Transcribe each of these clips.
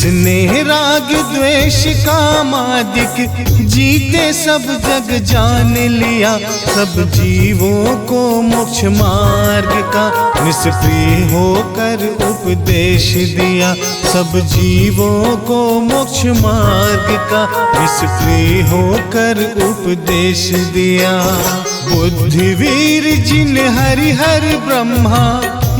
जिसने राग द्वेष कामादिक जीते सब जग जान लिया, सब जीवों को मोक्ष मार्ग का निष्प्रिय होकर उपदेश दिया। सब जीवों को मोक्ष मार्ग का निष्प्रिय होकर उपदेश दिया। बुद्धिवीर जिन हरिहर ब्रह्मा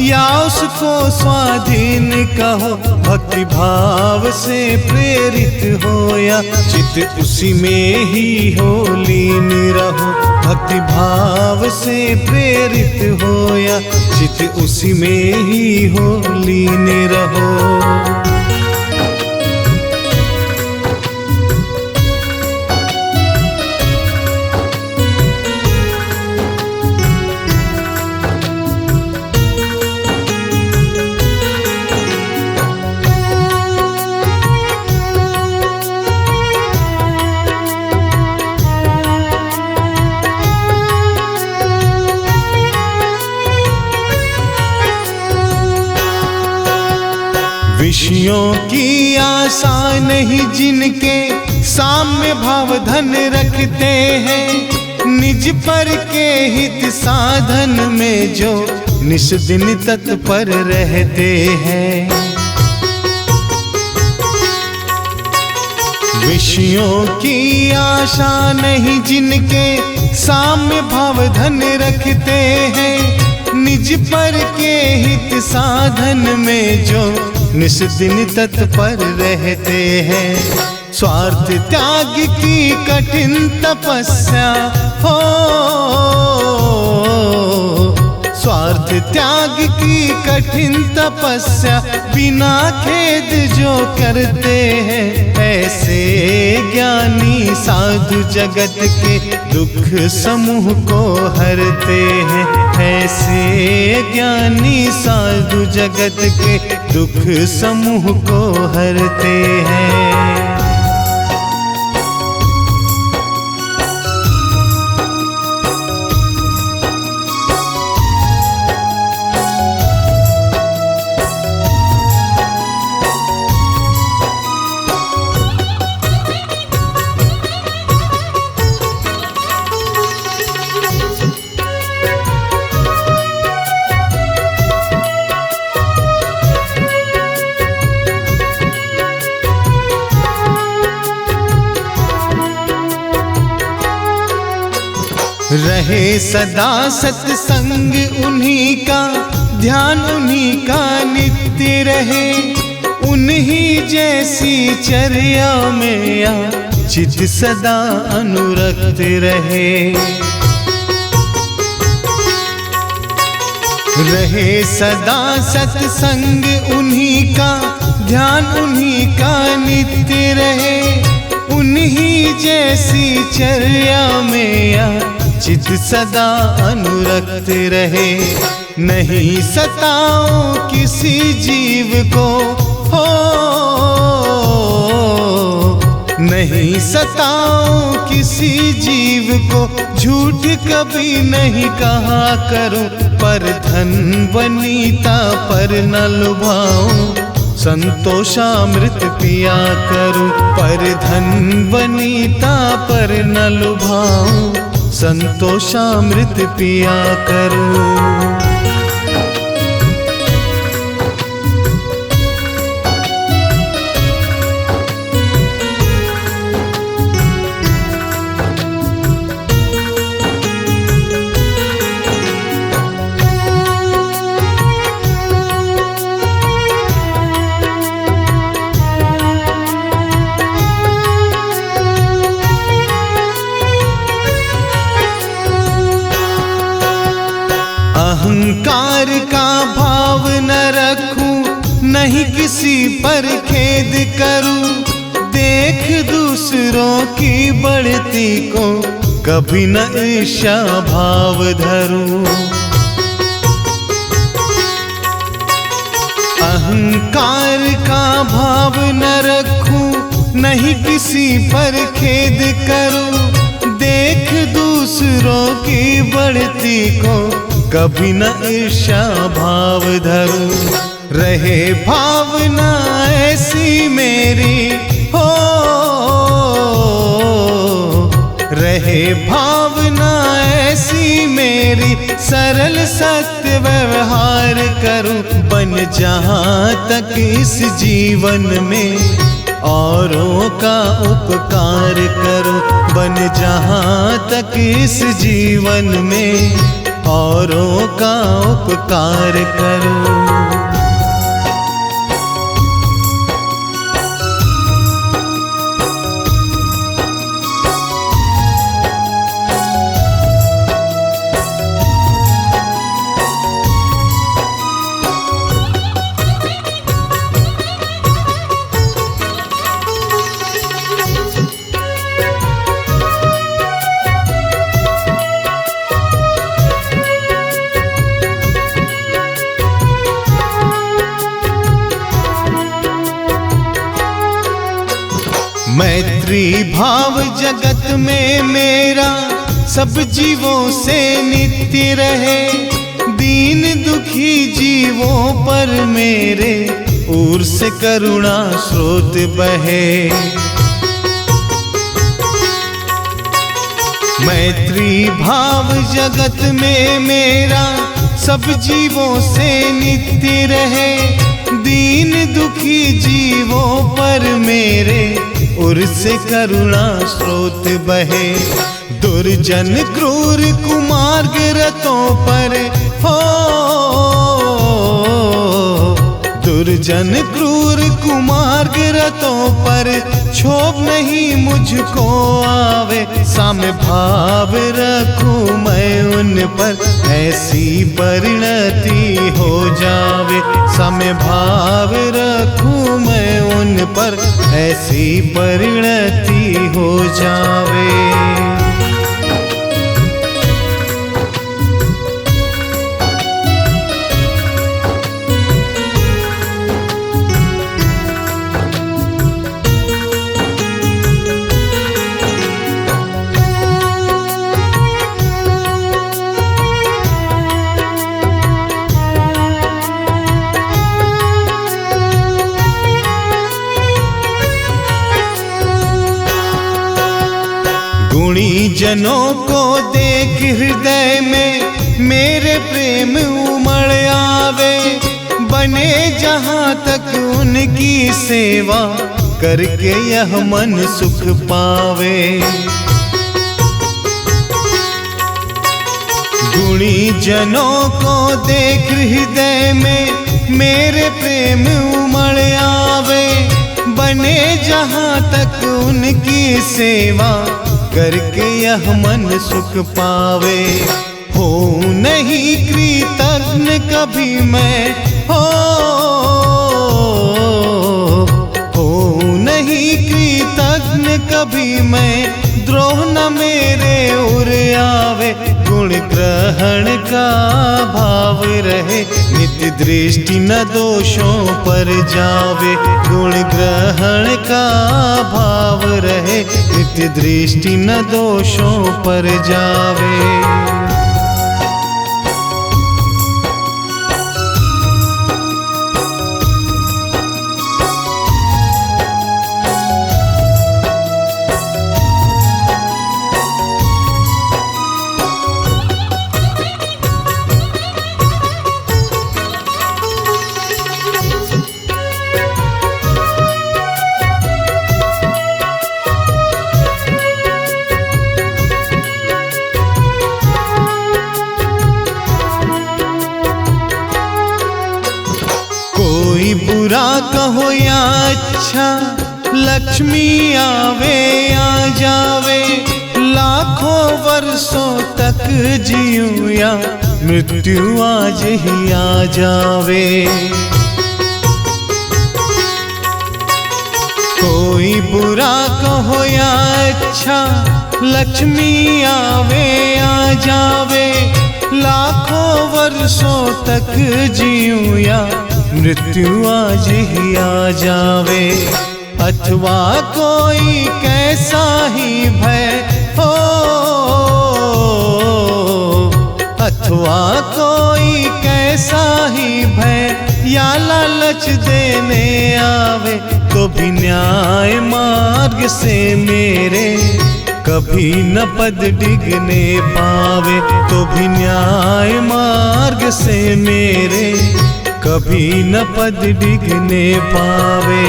या उसको स्वाधीन कहो, भक्ति भाव से प्रेरित होया, चित्त उसी में ही हो लीन रहो। भक्ति भाव से प्रेरित होया, चित्त उसी में ही हो लीन रहो। विषयों की आशा नहीं जिनके साम्य भाव धन रखते हैं, निज पर के हित साधन में जो निस दिन तत्पर रहते हैं। विषयों की आशा नहीं जिनके साम्य भाव धन रखते हैं, निज पर के हित साधन में जो निस दिन तत्पर रहते हैं। स्वार्थ त्याग की कठिन तपस्या हो, स्वार्थ त्याग की कठिन तपस्या बिना खेद जो करते हैं, ऐसे ज्ञानी साधु जगत के दुख समूह को हरते हैं। ऐसे ज्ञानी साधु जगत के दुख समूह को हरते हैं। रहे सदा सत्संग उन्हीं का, ध्यान उन्हीं का नित्य रहे, उन्हीं जैसी चर्या में या चित सदा अनुरक्त रहे। रहे सदा सत्संग उन्हीं का, ध्यान उन्हीं का नित्य रहे, उन्हीं जैसी चर्या में या चित सदा अनुरक्त रहे। नहीं सताओ किसी जीव को हो, नहीं सताओ किसी जीव को, झूठ कभी नहीं कहा करो, पर धन वनीता पर न लुभाओ, संतोषामृत पिया करो। पर धन वनीता पर न लुभाओ, संतोषामृत पिया करो। अहंकार का भाव न रखूं, नहीं किसी पर खेद करूं, देख दूसरों की बढ़ती को कभी न ईर्ष्या भाव धरूं। अहंकार का भाव न रखूं, नहीं किसी पर खेद करूं, देख दूसरों की बढ़ती को कभी न ईर्ष्या भाव धरूं। रहे भावना ऐसी मेरी हो, रहे भावना ऐसी मेरी, सरल सत्य व्यवहार करूं, बन जहां तक इस जीवन में औरों का उपकार करूं, बन जहां तक इस जीवन में औरों का उपकार करूं। मैत्री भाव जगत में मेरा सब जीवों से नित्य रहे, दीन दुखी जीवों पर मेरे ओर से करुणा स्रोत बहे। मैत्री भाव जगत में मेरा सब जीवों से नित्य रहे, दीन दुखी जीवों पर मेरे उर से करुणा स्रोत बहे। दुर्जन क्रूर कुमार्ग रतों पर हो, दुर्जन क्रूर कुमार्ग रतों पर क्षोभ नहीं मुझको आवे, साम्य भाव रखूं मैं उन पर, ऐसी परिणति हो जावे, साम्य भाव रखूं मैं उन पर, ऐसी परिणति हो जावे। गुणी जनों को देख हृदय में मेरे प्रेम उमड़ आवे, बने जहां तक उनकी सेवा करके यह मन सुख पावे। गुणी जनों को देख हृदय में मेरे प्रेम उमड़ आवे, बने जहां तक उनकी सेवा करके यह मन सुख पावे। हो नहीं कृतज्ञ कभी मैं हो नहीं कृतज्ञ कभी मैं, द्रोह न मेरे उर आवे, गुण ग्रहण का भाव रहे, नित्य दृष्टि न दोषों पर जावे, गुण ग्रहण का भाव रहे, नित्य दृष्टि न दोषों पर जावे। कोई बुरा कहो या अच्छा, लक्ष्मी आवे आ जावे, लाखों वर्षों तक जीऊं या मृत्यु आज ही आ जावे। कोई बुरा कहो या अच्छा, लक्ष्मी आवे आ जावे, लाखों वर्षों तक जीऊं या मृत्यु आज ही आ जावे। अथवा कोई कैसा ही भय हो, अथवा कोई कैसा ही भय या लालच देने आवे तो भी न्याय मार्ग से मेरे कभी न पद डिगने पावे, तो भी न्याय मार्ग से मेरे कभी न पद डिगने पावे।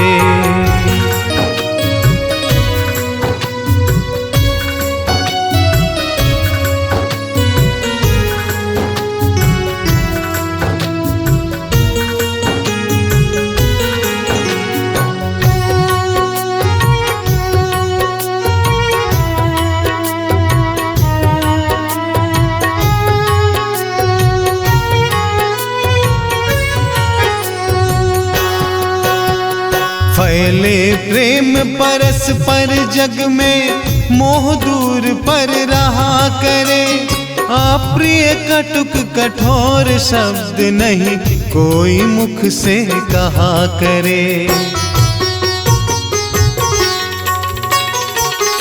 फैले प्रेम परस्पर जग में मोह दूर पर रहा करे, अप्रिय कटुक कठोर शब्द नहीं कोई मुख से कहा करे।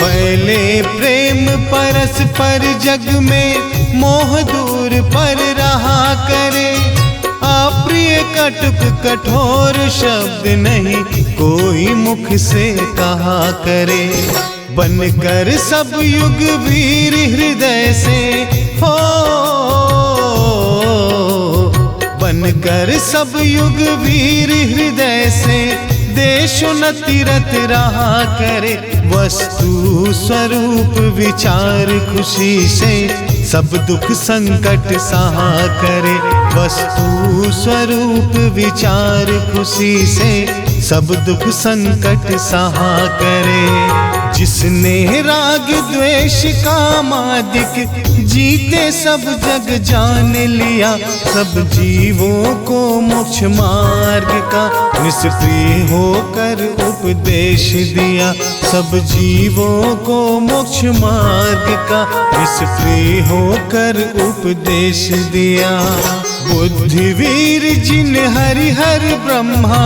फैले प्रेम परस्पर जग में मोह दूर पर रहा करे, अप्रिय कटुक कठोर शब्द नहीं कोई मुख से कहा करे। बनकर सब युग वीर हृदय से हो, बनकर सब युग वीर हृदय से देशोन्नति रत रहा करे। वस्तु स्वरूप विचार खुशी से सब दुख संकट सहा करे, वस्तु स्वरूप विचार खुशी से सब दुख संकट सहा करे। जिसने राग द्वेष कामादिक जीते सब जग जान लिया, सब जीवों को मोक्ष मार्ग का निष्प्रिय होकर उपदेश दिया, सब जीवों को मोक्ष मार्ग का निष्प्रिय होकर उपदेश दिया। बुद्धिवीर जिन हरिहर ब्रह्मा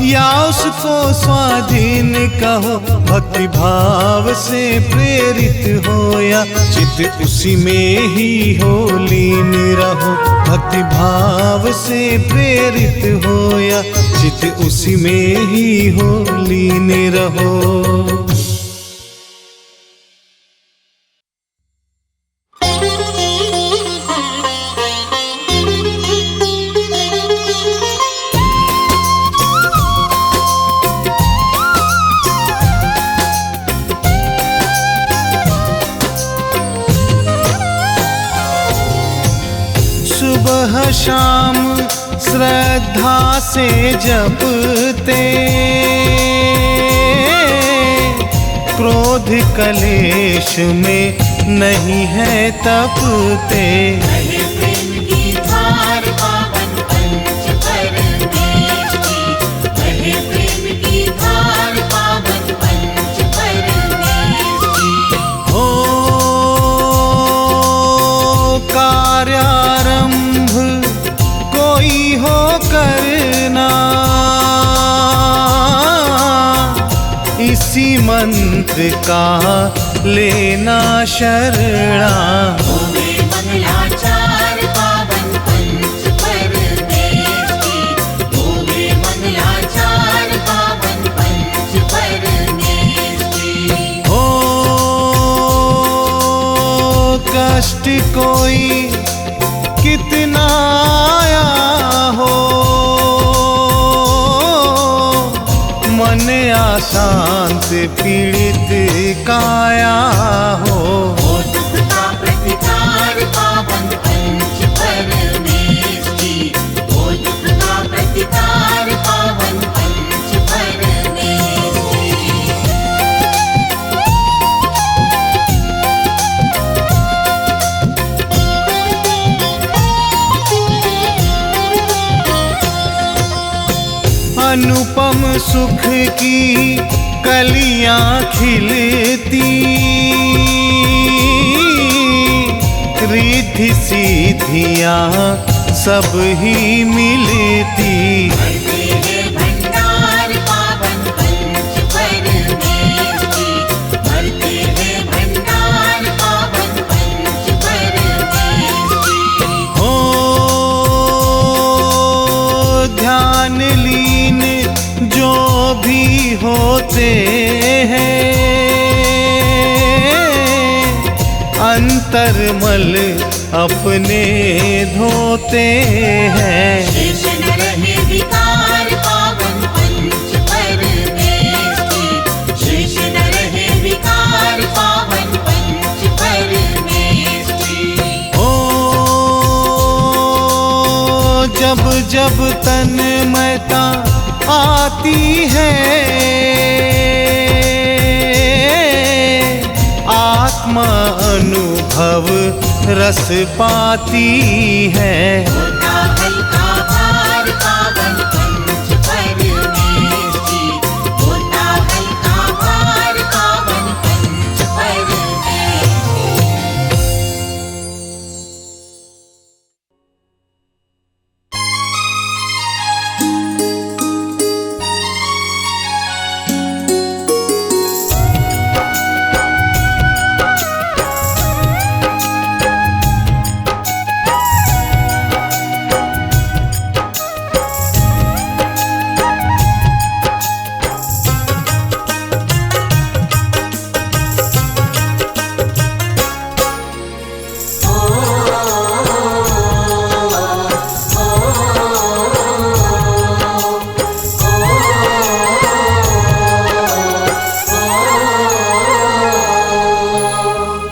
या उसको स्वाधीन कहो, भक्ति भाव से प्रेरित होया चित उसी में ही हो लीन रहो। भक्ति भाव से प्रेरित होया चित उसी में ही हो लीन रहो। सुबह शाम श्रद्धा से जपते, क्रोध कलेश में नहीं है तपते। करना इसी मंत्र का लेना शरणा। मंगलाचार पावन पंच परमेश की, मंगलाचार पावन पंच परमेश की। हो कष्ट कोई कितना आया हो, मन अशांत पीड़ित काया हो। दुख का प्रतिकार पावन पंच परमेश की, दुख का प्रतिकार पावन पंच परमेश की। अनुपम सुख की कलियां खिलती, रिद्धि सिद्धियां सब ही मिलती। भंडार पावन पंच परमेश की, भरते हैं भंडार पावन पंच परमेश की। हो ध्यान लीन जो भी होते हैं, अंतर्मल अपने धोते हैं। शेष न रहे विकार पावन पंच परमेश की, शेष न रहे विकार पावन पंच परमेश की। ओ जब जब तन्मयता आती है, आत्मा अनुभव रस पाती है। होता हल्का भार पावन पंच परमेश की, होता हल्का भार पावन पंच परमेश की।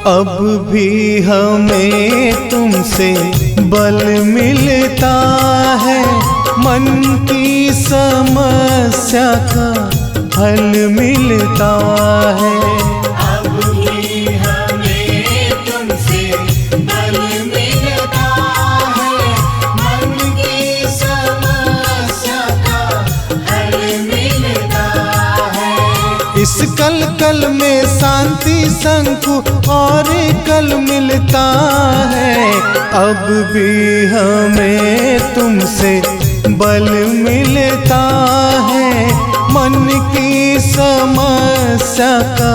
अब भी हमें तुमसे बल मिलता है, मन की समस्या का हल मिलता है। अब भी हमें तुमसे बल मिलता है, मन की समस्या का हल मिलता है। इस कल कल में शांति शंकु और कल मिलता है। अब भी हमें तुमसे बल मिलता है, मन की समस्या का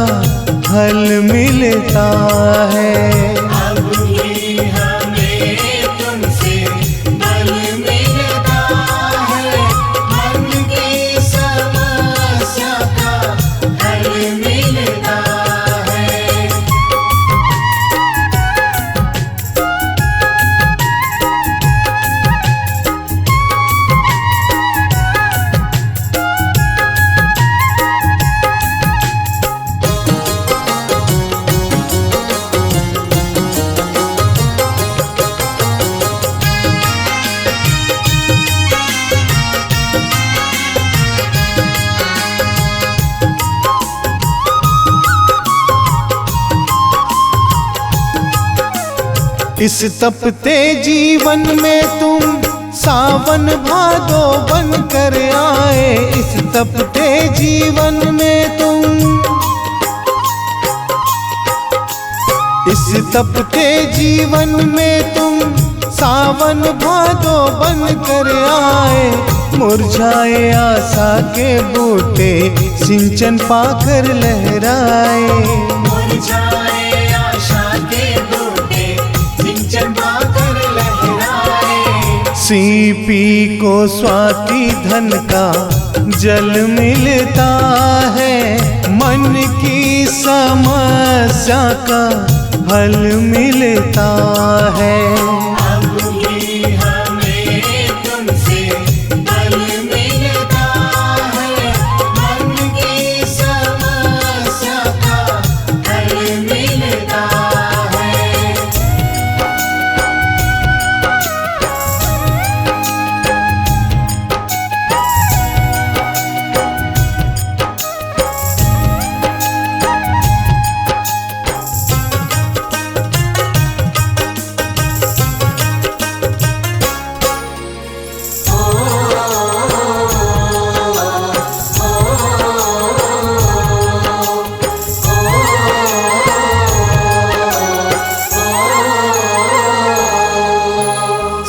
हल मिलता है। अब भी हमें तुमसे बल मिलता है, मन की समस्या का हल मिलता है। इस तपते जीवन में तुम सावन भादो बन कर आए। इस तपते जीवन में तुम, इस तपते जीवन में तुम सावन भादो बन कर आए। मुरझाए आशा के बूटे सिंचन पाकर लहराए। मुरझाए आशा के बूटे सिंचन पाकर लहराए। सीपी को स्वाति धन का जल मिलता है, मन की समस्या का हल मिलता है। अब भी हमें तुमसे बल मिलता है, मन की समस्या का हल मिलता है।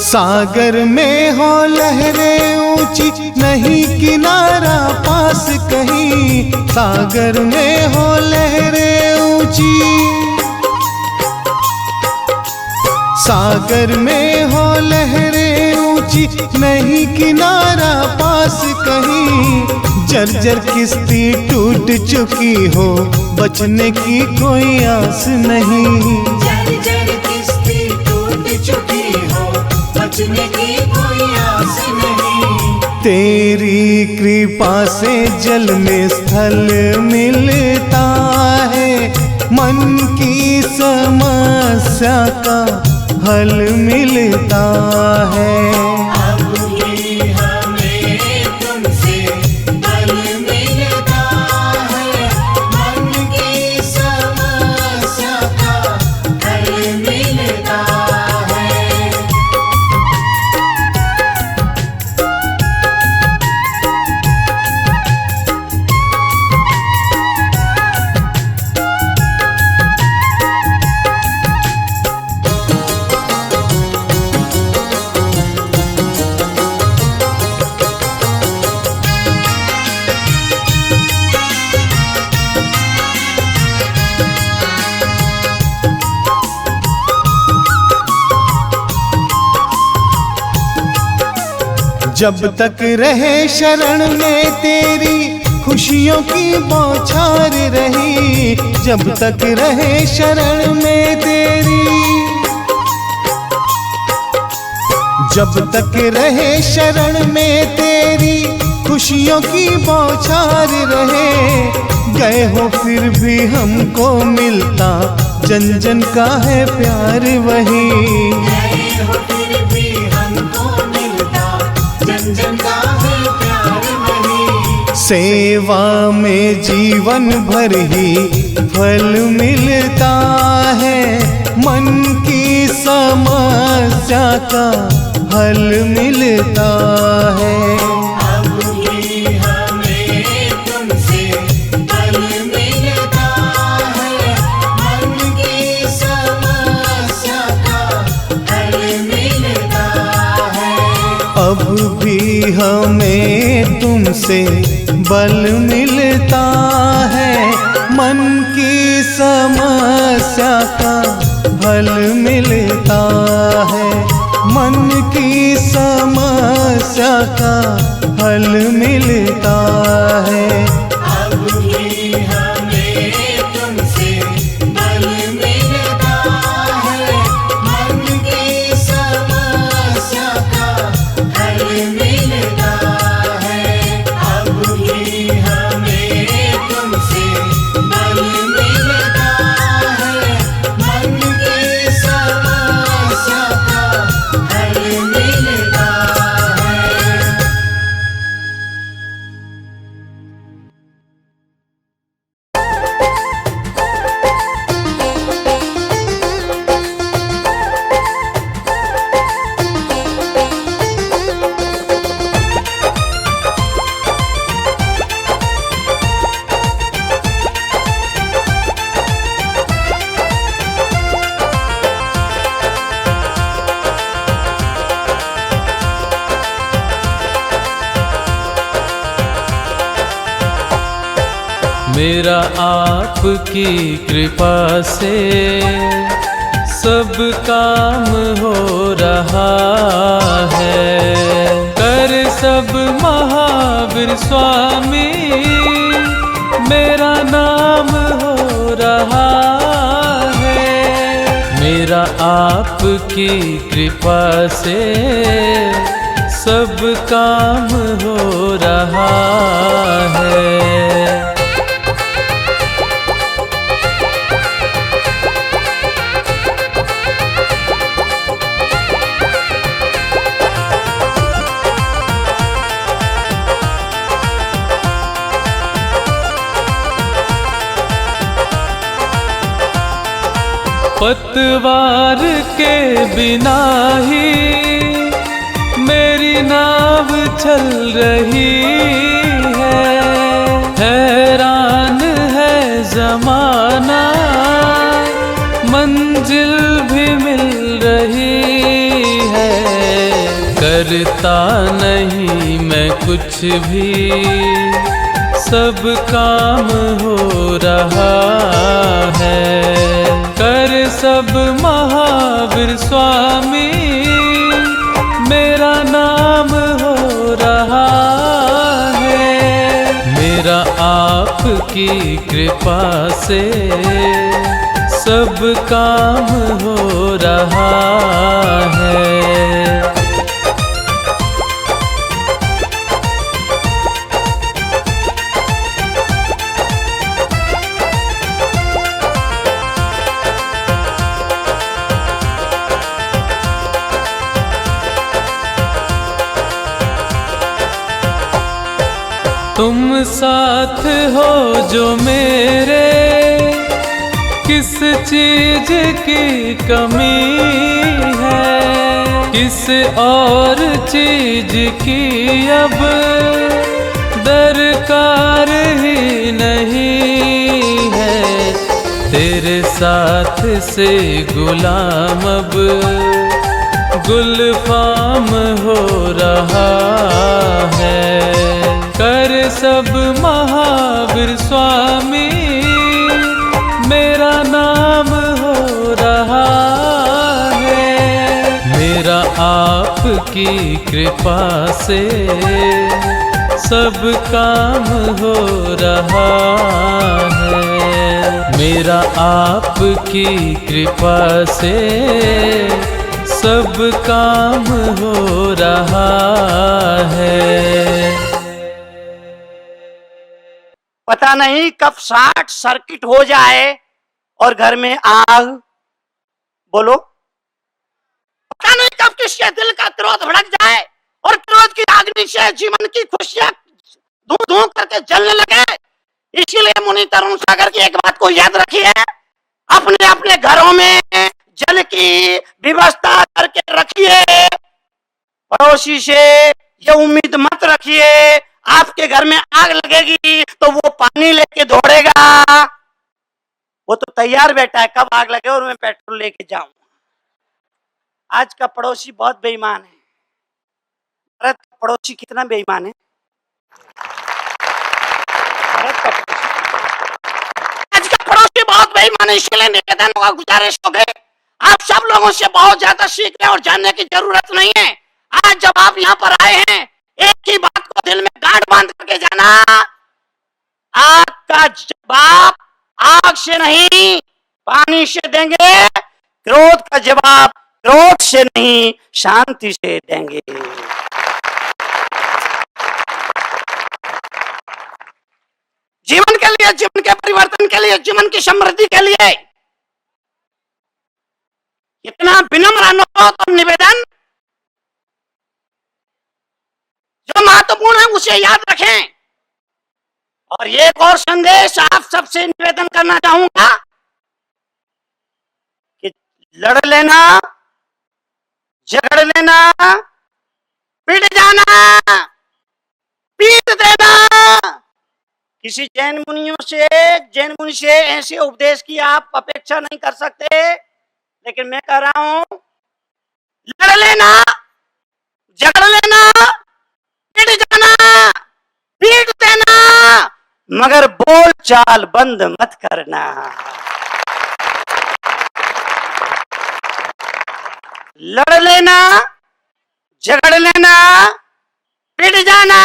सागर में हो लहरें ऊंची, नहीं किनारा पास कहीं। सागर में हो लहरें ऊंची, सागर में हो लहरें ऊंची, पहुँची नहीं किनारा पास कहीं, जर्जर किश्ती टूट चुकी हो, बचने की कोई आस नहीं। जर्जर किश्ती टूट चुकी हो, बचने की कोई आस नहीं। तेरी कृपा से जल में स्थल मिलता है, मन की समस्या का हल मिलता है। अब भी हमें तुमसे बल मिलता है, मन की समस्या का हल मिलता है। जब तक रहे शरण में तेरी खुशियों की बौछार रही, जब तक रहे शरण में तेरी, जब तक रहे शरण में तेरी खुशियों की बौछार रहे। गए हो फिर भी हमको मिलता, जन जन का है प्यार वही। गए हो फिर भी हमको मिलता, जन जन का है प्यार वही। सेवा में जीवन भर ही फल मिलता है, मन की समस्या का हल मिलता है। अब भी हमें तुमसे बल मिलता है, मन की समस्या का हल मिलता है। अब भी हमें तुमसे बल मिलता है, मन की समस्या का हल मिलता है, मन की समस्या का हल मिलता है। अब भी हमें तुमसे बल मिलता है, मन की समस्या का हल मिलता है। अब भी हमें तुमसे बल मिलता है, मन की समस्या का हल मिलता है। मेरा आपकी कृपा से सब काम हो रहा है। कर सब महावीर स्वामी मेरा नाम हो रहा है। मेरा आपकी कृपा से सब काम हो रहा है। पतवार के बिना ही मेरी नाव चल रही है। हैरान है जमाना मंजिल भी मिल रही है। करता नहीं मैं कुछ भी सब काम हो रहा है। कर सब महावीर स्वामी मेरा नाम हो रहा है। मेरा आपकी कृपा से सब काम हो रहा है। तुम साथ हो जो मेरे, किस चीज की कमी है। किस और चीज की अब दरकार ही नहीं है। तेरे साथ से गुलाम अब गुलफाम हो रहा है। कर सब महावीर स्वामी मेरा नाम हो रहा है। मेरा आपकी कृपा से सब काम हो रहा है। मेरा आपकी कृपा से सब काम हो रहा है। पता नहीं कब शॉर्ट सर्किट हो जाए और घर में आग। बोलो, पता नहीं कब किसके दिल का क्रोध भड़क जाए और क्रोध की अग्नि से जीवन की खुशियां धू धू करके जलने लगे। इसीलिए मुनि तरुण सागर की एक बात को याद रखिए, अपने अपने घरों में जल की व्यवस्था करके रखिए। पड़ोसी से ये उम्मीद मत रखिए आपके घर में आग लगेगी तो वो पानी लेके दौड़ेगा। वो तो तैयार बैठा है कब आग लगे और मैं पेट्रोल लेके जाऊं। आज का पड़ोसी बहुत बेईमान है। भारत का पड़ोसी कितना बेईमान है। भारत का आज का पड़ोसी बहुत बेईमान है। इसलिए निवेदन होगा, गुजारिश हो गए, आप सब लोगों से बहुत ज्यादा सीखने और जानने की जरूरत नहीं है। आज जब आप यहाँ पर आए हैं, एक ही बात को दिल में गांठ बांध करके जाना, आग का जवाब आग से नहीं पानी से देंगे। क्रोध का जवाब क्रोध से नहीं शांति से देंगे। जीवन के लिए, जीवन के परिवर्तन के लिए, जीवन की समृद्धि के लिए इतना विनम्र अनुरोध और निवेदन, जो महत्वपूर्ण है उसे याद रखें। और एक और संदेश आप सबसे निवेदन करना चाहूंगा कि लड़ लेना, झगड़ लेना, पिट जाना, पीट देना, किसी जैन मुनि से ऐसे उपदेश की आप अपेक्षा नहीं कर सकते। लेकिन मैं कह रहा हूं, लड़ लेना, झगड़ लेना, पिट जाना, पीट देना, मगर बोल चाल बंद मत करना। लड़ लेना, झगड़ लेना, पिट जाना,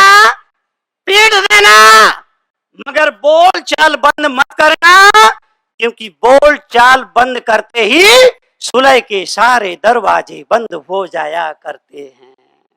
पीट देना, मगर बोल चाल बंद मत करना, क्योंकि बोल चाल बंद करते ही सुलह के सारे दरवाजे बंद हो जाया करते हैं।